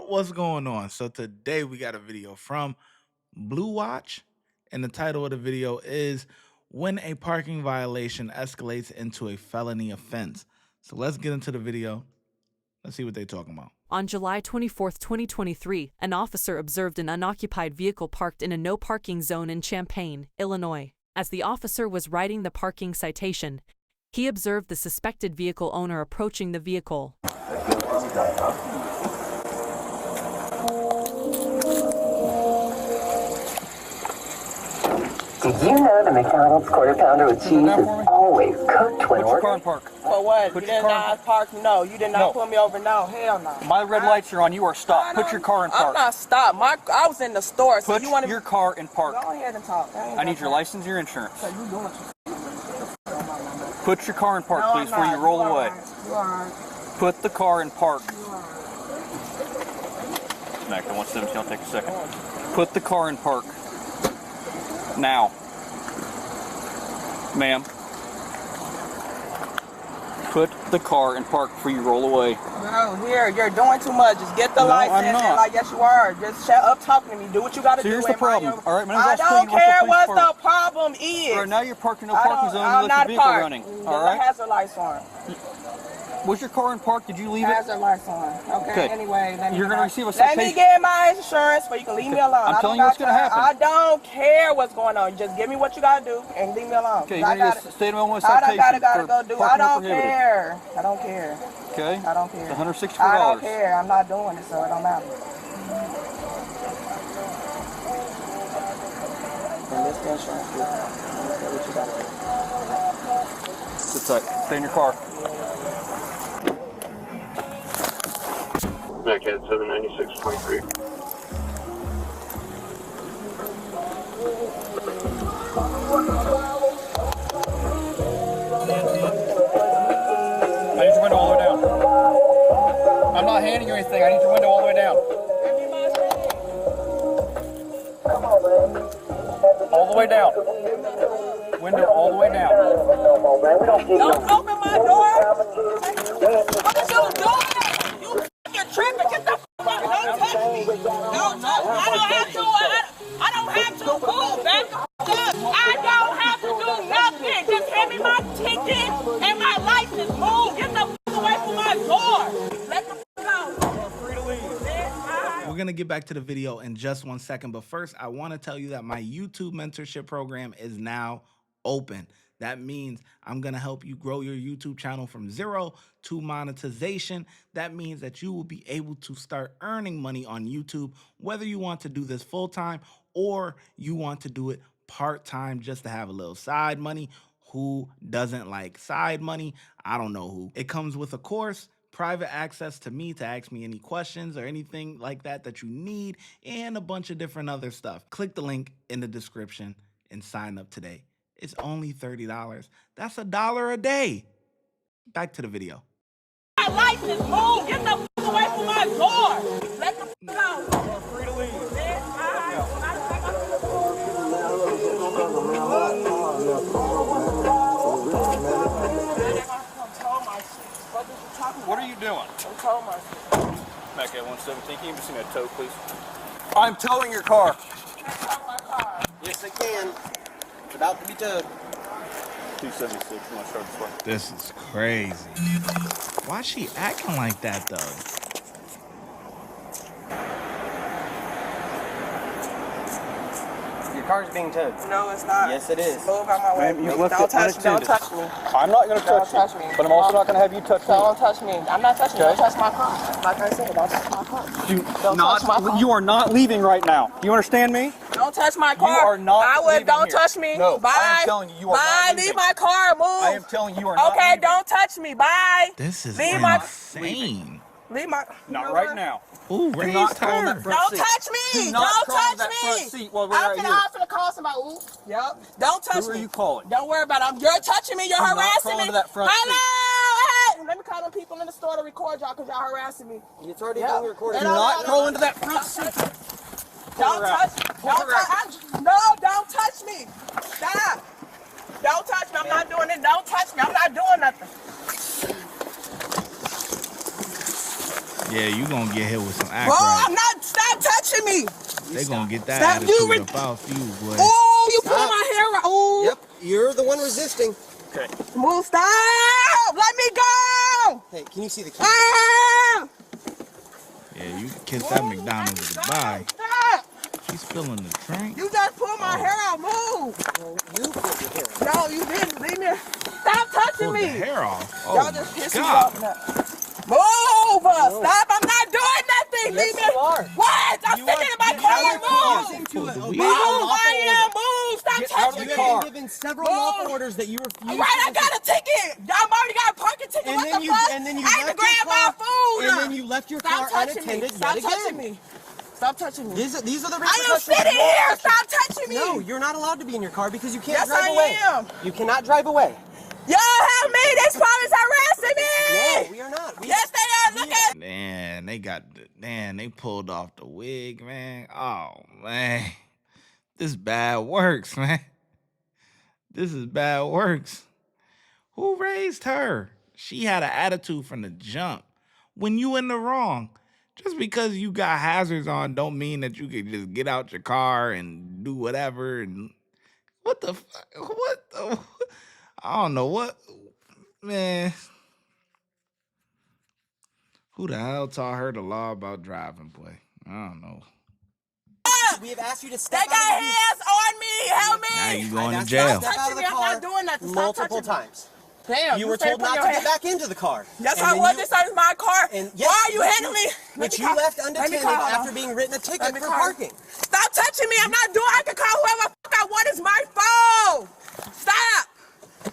What's going on? So today we got a video from Blue Watch, and the title of the video is When a Parking Violation Escalates into a Felony Offense. So let's get into the video. Let's see what they're talking about. On July 24, 2023, an officer observed an unoccupied vehicle parked in a no-parking zone in Champaign, Illinois. As the officer was writing the parking citation, he observed the suspected vehicle owner approaching the vehicle. Did you know the McDonald's quarter pounder with cheese is always cooked when ordering? Put your car in park. For what? Put You your did car in not park? No, you did not pull me over. No, hell no. My red lights are on. You are stopped. Put your car in park. I'm not stopped. I was in the store. So Put you want your car in park. Go ahead and talk. I need your license, your insurance. So you doing Put your car in park, no, please, before you roll away. You are. Put the car in park. You are. Back to 117. I'll take a second. Put the car in park. Now. Ma'am. Put the car in park before you roll away. No, here, you're doing too much. Just get the No, license. I'm not. And like, yes, you are. Just shut up talking to me. Do what you got to So do. here's the problem. All right, my name's I Austin. don't What's the care police what department? the problem is. All right, now you're parking in no parking zone. You I'm left not your vehicle parked. running. There's All a right. hazard lights on. Was your car in park? Did you leave it? Hazard lights on. Okay. Anyway, You're going to receive a Let citation. me get my insurance, but you can leave me alone. I'm telling you what's going to happen. I don't care what's going on. Just give me what you gotta do and leave me alone. Okay, you're going to get a state of Illinois I citation. gotta go do. I don't prohibited. care. I don't care. Okay. I don't care. It's $164. I don't care. I'm not doing it, so it don't matter. And this insurance, what you gotta do. Sit tight. Stay in your car. Macad 796.3. I need your window all the way down. I'm not handing you anything. I need your window all the way down. All the way down. Window all the way down. Don't open my door. What are you doing? You fucking tripping. Get the fuck out. Don't touch me. Don't touch me. I don't have to move. Back the fuck up. I don't have to do nothing. Just hand me my ticket and my license. Move. Get the fuck away from my door. Let the fuck out. Free to leave. We're going to get back to the video in just 1 second, but first I want to tell you that my YouTube mentorship program is now open. That means I'm going to help you grow your YouTube channel from zero to monetization. That means that you will be able to start earning money on YouTube, whether you want to do this full-time or you want to do it part-time just to have a little side money. Who doesn't like side money? I don't know who. It comes with a course, private access to me to ask me any questions or anything like that that you need, and a bunch of different other stuff. Click the link in the description and sign up today. It's only $30. That's $1 a day. Back to the video. My license. Move. Get the fuck away from my door. Let the fuck out. Free to leave. What are you doing? Back at 117. Can you just see me a tow, please? I'm towing your car. Yes, I can. It's about to be towed. 276. You want to start this way? This is crazy. Why is she acting like that though? Your car's being towed. No, it's not. Yes, it is. Move out my way. Ma'am, you Don't left it touch unattended. me. I'm not going to Don't touch touch you, me. but I'm also not going to have you touch me. Don't touch me. I'm not touching you. Okay. Don't touch my car. Like I said, don't touch my car. Don't touch my car. You are not leaving right now. You understand me? Don't touch my car. You are not I would. leaving Don't here. touch me. No, Bye. I am telling you, you are Bye. not Leave leaving. my car. Move. I am telling you, you are not Okay, leaving. don't touch me. Bye. This is Leave my- insane. Leave my. Not right now. Ooh, Do raised not crawl in her. that front Don't seat. touch me. Do not Don't crawl in touch that me. front seat while we're I'm right finna, here. I'm finna call somebody. Ooh. Yep. Don't touch Who are me. you calling? Don't worry about it. You're touching me. You're Do not harassing crawl me. into that front Hello. Hey. Let me call them people in the store to record y'all because y'all harassing me. It's already Yep. being recorded. Do not crawl into that front seat. Don't her out. touch. Don't Pull her out. touch. No, don't touch me. Stop. Don't touch me. I'm not doing it. Don't touch me. I'm not doing nothing. Yeah, you gonna get hit with some Bro, accolades. I'm not. Stop touching me. They gonna get that Stop. attitude about you, boy. Oh, you pull my hair out. Oh. Yep, you're the one resisting. Okay. Move. Stop. Let me go. Hey, can you see the key? Ah. Yeah, you can kiss that McDonald's goodbye. Stop. She's spilling the drink. You just pulled my hair out. Move. Well, you pulled your hair out. No, you didn't. Leave me. Stop touching Pulled me. the hair off. Oh, Y'all just pissed me God. off now. Move. Stop. I'm not doing nothing. Yes, Leave me. you are. What? I'm sitting in my car. Move. To it. Move, Move. I am. Move. Stop Get out of touching the me. car. You have been given several lawful orders that you refuse. Right, I got a ticket. I've already got a parking ticket. And What then the you fuck? and then you I had to left grab your my car. food. And then you left your car Stop touching me. unattended Stop yet touching again. me. Stop touching me. These are the I am repercussions. sitting here. Stop touching me. No, you're not allowed to be in your car because you can't Yes, drive I away. am. You cannot drive away. Y'all help me. This police arresting No, me. we are not. Yes, they are. Look at. Man, they pulled off the wig, man. Oh, man. This bad works, man. This is bad works. Who raised her? She had an attitude from the jump. When you in the wrong, just because you got hazards on don't mean that you can just get out your car and do whatever. And what the fuck? What the? I don't know what, man. Who the hell taught her the law about driving, boy? I don't know. We have asked you to They step got out of the hands on me. Help me. Now you going to I've jail. Step out of the I'm car not doing nothing. Stop multiple touching me. times. Damn. You were said told put not your to get hand- back into the car. Yes, And I then was. you- This is my car. And yes, Why are you but handling me? But you left unattended after being written a Let ticket me for call. parking. Stop touching me. I'm not doing. I can call whoever the fuck I want. It's my phone. Stop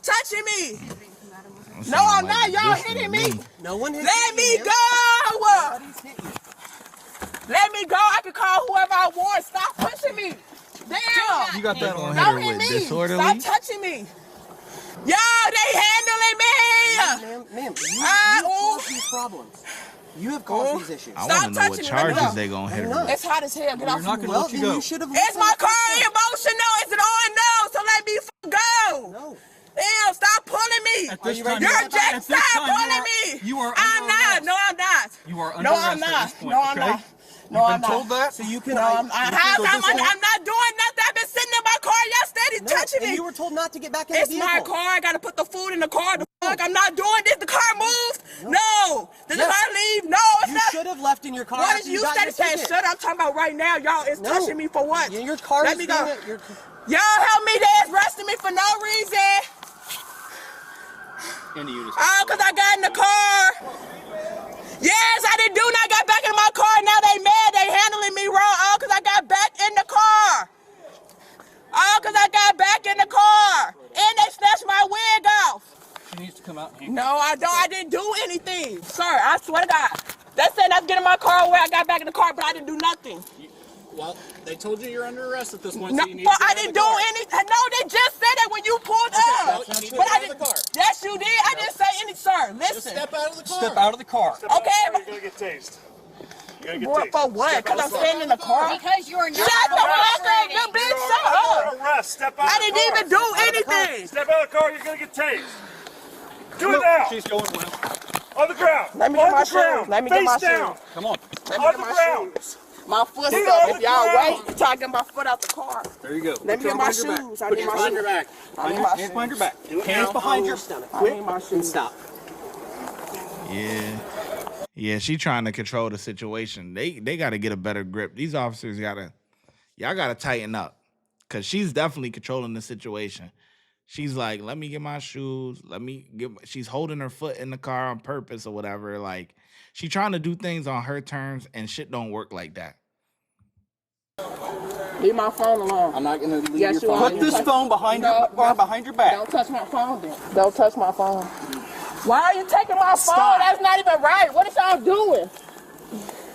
touching me. That No, sound I'm like not. a Y'all diss to hitting me. No one has Let hit me you, go. ma'am. Nobody's hit you. Let me go. I can call whoever I want. Stop pushing me. Damn. You got that Gonna on. hit her Don't hit with me. disorderly? Stop touching me. Yo, they handling me. Ma'am, you ooh. caused these problems. You have caused these issues. I Stop want to know what touching me. Let me charges go. they gonna hit her I'm not. with. It's hot as hell. Get off not me. gonna Well, let you then go. you should have. It's my car emotional. Is it on? No. So let me go. No. Damn, stop pulling me. At this you time, ready? You're At this just stop pulling me. You are I'm under not. arrest. No, I'm not. You are under No, arrest I'm at not. this point, No, I'm okay? not. No, You've I'm been told not. that? So you can. No, I'm not. I'm not doing nothing. I've been sitting in my car. Y'all steady No, touching and me. you were told not to get back in the It's vehicle. my car. I gotta put the food in the car. The fuck? I'm not doing this. The car moved. No. Did the Yes. car leave? No, it's You not. should have left in your car. What after is you got steady your saying? ticket. Shut up. I'm talking about right now. Y'all is No. touching me for what? Your car Let is me being go. your. Y'all help me. They arresting me for no reason. Into you. Oh, because I got in the car. Yes, I didn't do nothing. I got back in my car. Now they mad. They handling me wrong. Oh, because I got back in the car. Oh, because I got back in the car. And they snatched my wig off. She needs to come out and No, I don't. I didn't do anything. Sir, I swear to God. They said I was getting my car away. I got back in the car, but I didn't do nothing. Well, they told you you're under arrest at this point, No, so you need but to get I out of didn't the do car. anything. No, they just said that when you pulled well, up. you need to But get I out of the didn't. car. Yes, you did. I didn't say anything, sir. Listen. Step out of the car. Step out of the car. Okay, You're gonna get tased. You're gonna get boy, tased. for what? Because I'm standing in the car. Because you are not Shut the fuck up, cooperating. you bitch. You're Shut up. under arrest. Step out I of the didn't car. even do anything. Step out of the car. You're gonna get tased. Do it now. She's going well. On the ground. Let me on get my the ground. shoes. Let me get Face my down. shoes. Come on. Let me On get the my ground. shoes. My foot's Get up. on If the y'all ground. wait, till I get my foot out the car. There you go. Let me get my shoes. I need my shoes. back. I need my Hands shoes. behind your back. Do it Hands now. behind On your stomach. I need my And shoes. stop. Yeah, she trying to control the situation. They got to get a better grip. These officers y'all gotta tighten up, cause she's definitely controlling the situation. She's like, let me get my shoes. She's holding her foot in the car on purpose or whatever. Like, she trying to do things on her terms, and shit don't work like that. Leave my phone alone. I'm not going to leave Yes, your you phone. are. Put this phone behind No, your behind your back. Don't touch my phone then. Don't touch my phone. Why are you taking my phone? Stop. That's not even right. What is y'all doing?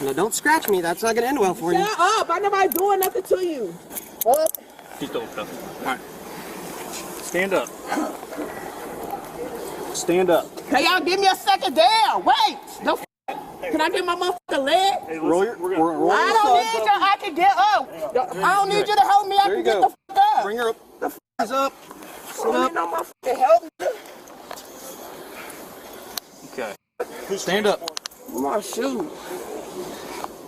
Now don't scratch me. That's not gonna end well for you. Shut up. I nobody doing nothing to you. Up. She's still stuff. All right. Stand up. Stand up. Can y'all give me a second down? Wait. Don't can I get my motherfucking leg? Hey, listen, Roll your, roll I your don't side. need you. I can get up. I don't need you to help me. I There can you get go. the fuck up. Bring her up. Eyes up. I Sit don't up. need no motherfucking help. Okay. Stand up. My shoe.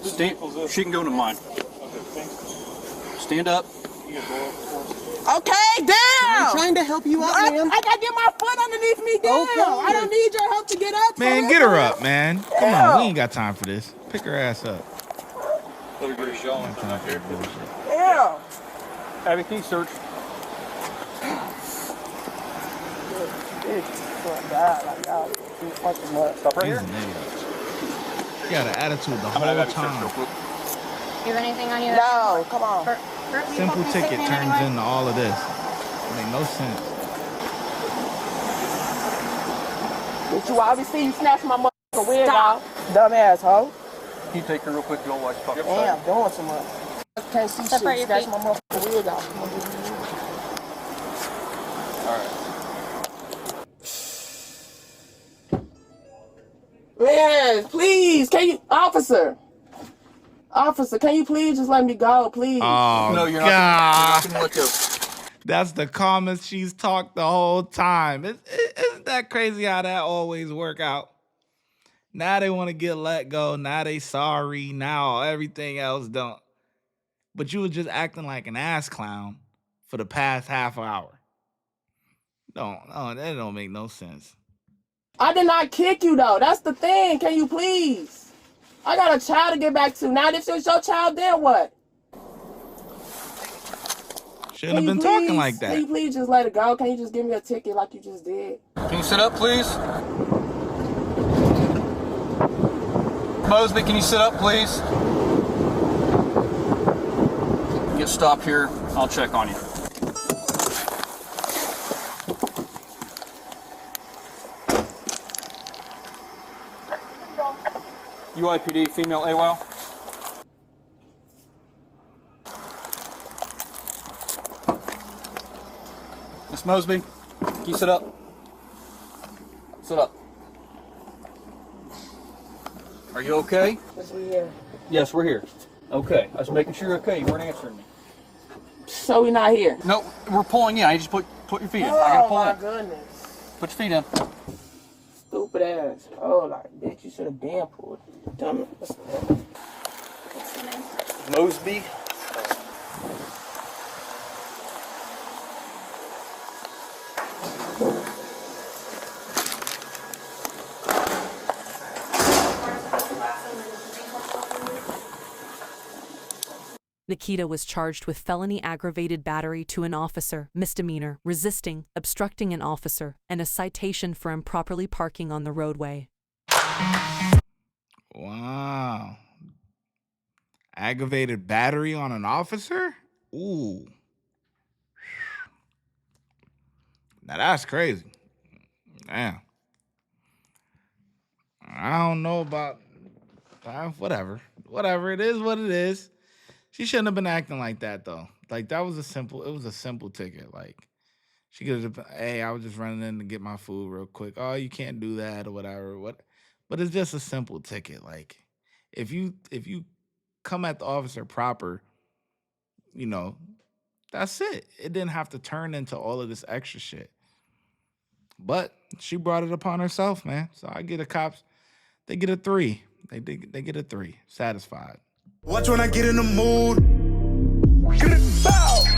She can go into mine. Stand up. Okay, down. I'm trying to help you out, ma'am. I gotta get my foot underneath me down. Okay. I don't need your help to get up. Man, get her up, man. Come on, we ain't got time for this. Pick her ass up. Yeah. Abby, can you search? Stop right He's here. an idiot. He got an attitude the I'm gonna whole have Abby search real time. quick. You have anything on you? No, come on. Simple ticket turns into all of this. It make no sense. Did you obviously snatch my motherfucking wig off? Dumbass hoe. Can you take her real quick? You'll watch pocket. Damn, doing too much. I can't see Separate shit. your Snatch feet. my motherfucking wig off. Man, please, can you, officer, can you please just let me go, please? Oh, No, you're God. not gonna let go. That's the calmest she's talked the whole time. Isn't that crazy how that always work out? Now they want to get let go. Now they sorry. Now everything else don't. But you were just acting like an ass clown for the past half hour. That don't make no sense. I did not kick you though. That's the thing. Can you please? I got a child to get back to. Now if it's your child, then what? Shouldn't have been talking like Can you that. please just let it go? Can you just give me a ticket like you just did? Can you sit up, please? Mosby, can you sit up, please? Get stopped here. I'll check on you. UIPD, female AWOL. Miss Mosby, can you sit up? Sit up. Are you okay? Yes, we here. Yes, we're here. Okay, I was making sure you're okay. You weren't answering me. So we not here. No, we're pulling you. I just put your feet in. I gotta Oh pull my in. goodness. Put your feet in. Stupid ass. Oh, like, bitch, you should have been pulled. Dumbass. Mosby. Nikita was charged with felony aggravated battery to an officer, misdemeanor, resisting, obstructing an officer, and a citation for improperly parking on the roadway. Wow. Aggravated battery on an officer? Ooh. Now that's crazy. Damn. I don't know about whatever. Whatever. It is what it is. She shouldn't have been acting like that though. Like it was a simple ticket. Like she could have, hey, I was just running in to get my food real quick. Oh, you can't do that or whatever. But it's just a simple ticket. Like if you come at the officer proper, you know, that's it. It didn't have to turn into all of this extra shit. But she brought it upon herself, man. So I get the cops, they get a 3. They get a 3. Satisfied. Watch when I get in the mood.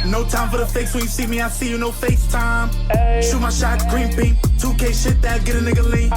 No time for the fakes. When you see me, I see you, no FaceTime. Shoot my shot, green beam. 2K shit that get a nigga lean.